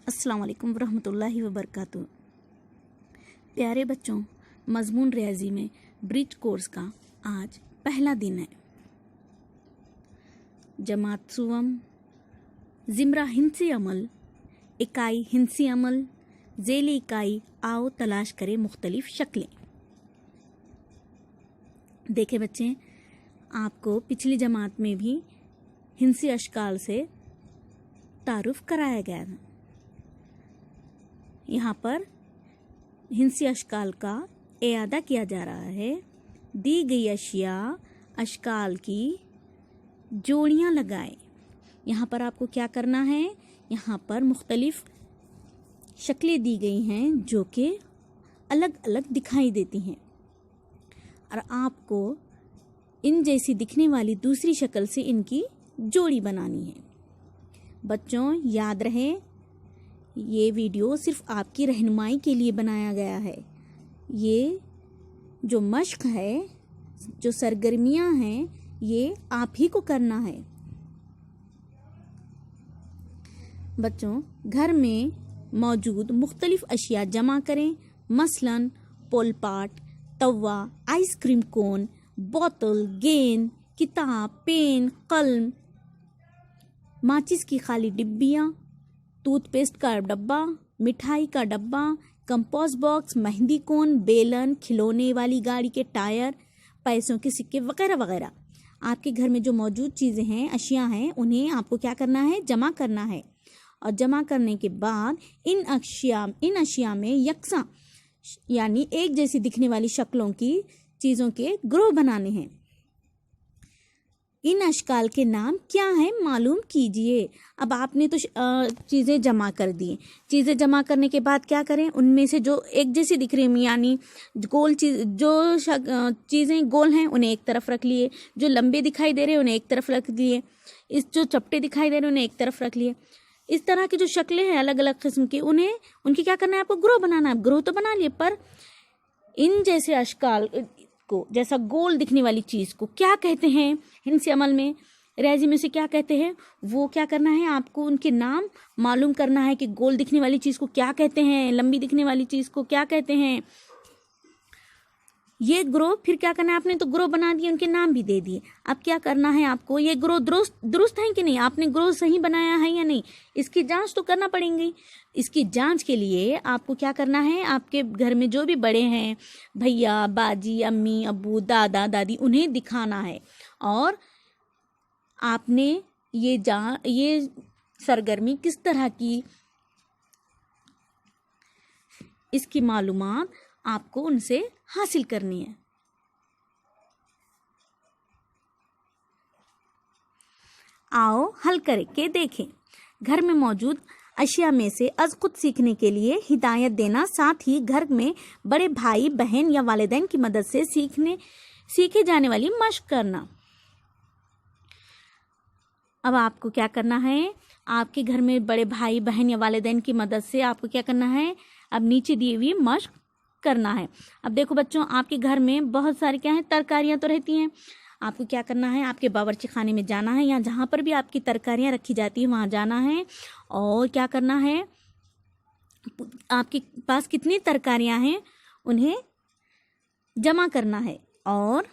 अस्सलाम वालेकुम रहमतुल्लाहि वबरकातुहू। प्यारे बच्चों, मजमून रियाजी में ब्रिज कोर्स का आज पहला दिन है। जमात सुवम, जिमरा हिंसी अमल, इकाई हिंसी अमल, ज़ेली इकाई आओ तलाश करें मुख्तलिफ शक्लें। देखे बच्चे, आपको पिछली जमात में भी हिंसी अशकाल से तारुफ कराया गया था। यहाँ पर हिंसी अशकाल का इयादा किया जा रहा है। दी गई अशिया अशकाल की जोड़ियाँ लगाएं। यहाँ पर आपको क्या करना है, यहाँ पर मुख्तलिफ शक्लें दी गई हैं जो कि अलग अलग दिखाई देती हैं और आपको इन जैसी दिखने वाली दूसरी शक्ल से इनकी जोड़ी बनानी है। बच्चों याद रहे, ये वीडियो सिर्फ आपकी रहनुमाई के लिए बनाया गया है। ये जो मश्क है, जो सरगर्मियां हैं, ये आप ही को करना है। बच्चों, घर में मौजूद मुख्तलिफ अशिया जमा करें। मसलन पोलपाट, तवा, आइसक्रीम कोन, बोतल, गेंद, किताब, पेन, कलम, माचिस की खाली डिब्बियाँ, टूथपेस्ट का डब्बा, मिठाई का डब्बा, कंपोस्ट बॉक्स, मेहंदी कोन, बेलन, खिलौने वाली गाड़ी के टायर, पैसों के सिक्के वगैरह वगैरह। आपके घर में जो मौजूद चीज़ें हैं, अशिया हैं, उन्हें आपको क्या करना है, जमा करना है। और जमा करने के बाद इन अशिया में यकसा यानी एक जैसी दिखने वाली शक्लों की चीज़ों के ग्रोह बनाने हैं। इन अशकाल के नाम क्या हैं मालूम कीजिए। अब आपने तो चीज़ें जमा कर दी। चीज़ें जमा करने के बाद क्या करें, उनमें से जो एक जैसी दिख रही है यानी गोल चीज़ें गोल हैं उन्हें एक तरफ रख लिए, जो लंबे दिखाई दे रहे हैं उन्हें एक तरफ रख दिए, इस जो चपटे दिखाई दे रहे हैं उन्हें एक तरफ रख लिए। इस तरह की जो शक्लें हैं अलग अलग किस्म की, उन्हें उनकी क्या करना है, आपको ग्रोह बनाना है। ग्रोह तो बना लिए, पर इन जैसे अशकाल को, जैसा गोल दिखने वाली चीज़ को क्या कहते हैं, हिंसी अमल में रियाजी में से क्या कहते हैं, वो क्या करना है, आपको उनके नाम मालूम करना है कि गोल दिखने वाली चीज़ को क्या कहते हैं, लंबी दिखने वाली चीज़ को क्या कहते हैं। ये ग्रोह फिर क्या करना है, आपने तो ग्रोह बना दिए, उनके नाम भी दे दिए। अब क्या करना है आपको, ये ग्रोह दुरुस्त है कि नहीं, आपने ग्रोह सही बनाया है या नहीं, इसकी जांच तो करना पड़ेगी। इसकी जांच के लिए आपको क्या करना है, आपके घर में जो भी बड़े हैं, भैया, बाजी, अम्मी, अब्बू, दादा, दादी, उन्हें दिखाना है। और आपने ये सरगर्मी किस तरह की, इसकी मालूमात आपको उनसे हासिल करनी है। आओ हल करके देखें। घर में मौजूद अशिया में से अज खुद सीखने के लिए हिदायत देना, साथ ही घर में बड़े भाई बहन या वालिदैन की मदद से सीखे जाने वाली मशक करना। अब आपको क्या करना है, आपके घर में बड़े भाई बहन या वालिदैन की मदद से आपको क्या करना है, अब नीचे दी हुई मशक करना है। अब देखो बच्चों, आपके घर में बहुत सारी क्या है, तरकारियां तो रहती हैं। आपको क्या करना है, आपके बावर्ची खाने में जाना है या जहाँ पर भी आपकी तरकारियां रखी जाती हैं वहाँ जाना है और क्या करना है, आपके पास कितनी तरकारियां हैं उन्हें जमा करना है। और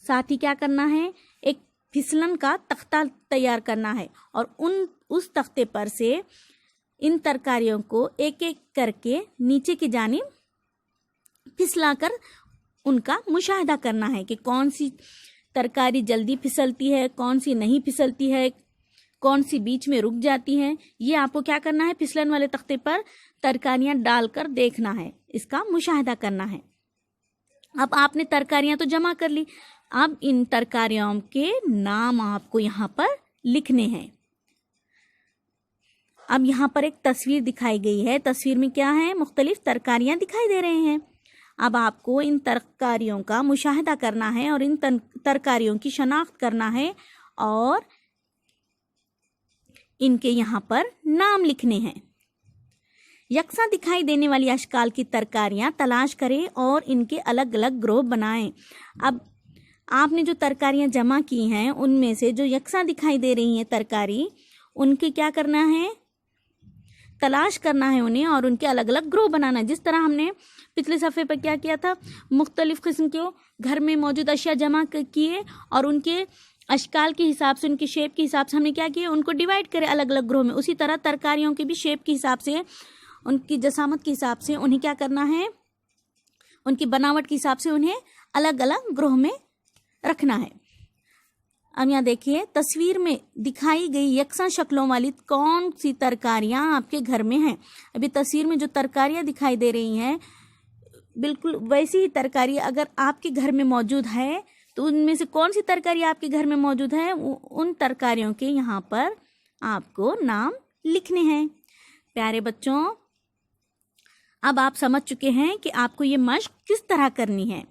साथ ही क्या करना है, एक फिसलन का तख्ता तैयार करना है और उस तख्ते पर से इन तरकारियों को एक एक करके नीचे की जानिब फिसलाकर उनका मुशाहिदा करना है कि कौन सी तरकारी जल्दी फिसलती है, कौन सी नहीं फिसलती है, कौन सी बीच में रुक जाती है। ये आपको क्या करना है, फिसलन वाले तख्ते पर तरकारियां डालकर देखना है, इसका मुशाहिदा करना है। अब आपने तरकारियां तो जमा कर ली, अब इन तरकारियों के नाम आपको यहाँ पर लिखने हैं। अब यहाँ पर एक तस्वीर दिखाई गई है। तस्वीर में क्या है, मुख्तलिफ तरकारियां दिखाई दे रहे हैं। अब आपको इन तरकारियों का मुशाहिदा करना है और इन तरकारियों की शनाख्त करना है और इनके यहाँ पर नाम लिखने हैं। यकसा दिखाई देने वाली अशकाल की तरकारियां तलाश करें और इनके अलग अलग ग्रोह बनाएं। अब आपने जो तरकारियां जमा की हैं उनमें से जो यकसा दिखाई दे रही हैं तरकारी, उनके क्या करना है, तलाश करना है उन्हें और उनके अलग अलग ग्रोह बनाना है। जिस तरह हमने पिछले सफ़े पर क्या किया था, मुख्तलिफ किस्म के घर में मौजूद अशिया जमा किए और उनके अशकाल के हिसाब से, उनकी शेप के हिसाब से हमने क्या किया, उनको डिवाइड करे अलग अलग ग्रोह में। उसी तरह तरकारियों के भी शेप के हिसाब से, उनकी जसामत के हिसाब से उन्हें क्या करना है, उनकी बनावट के हिसाब से उन्हें अलग अलग ग्रोह में रखना है। अब यहाँ देखिए तस्वीर में दिखाई गई यकसा शक्लों वाली कौन सी तरकारियाँ आपके घर में हैं। अभी तस्वीर में जो तरकारियाँ दिखाई दे रही हैं बिल्कुल वैसी ही तरकारी अगर आपके घर में मौजूद है तो उनमें से कौन सी तरकारी आपके घर में मौजूद है, उन तरकारियों के यहाँ पर आपको नाम लिखने हैं। प्यारे बच्चों, अब आप समझ चुके हैं कि आपको ये मश्क किस तरह करनी है।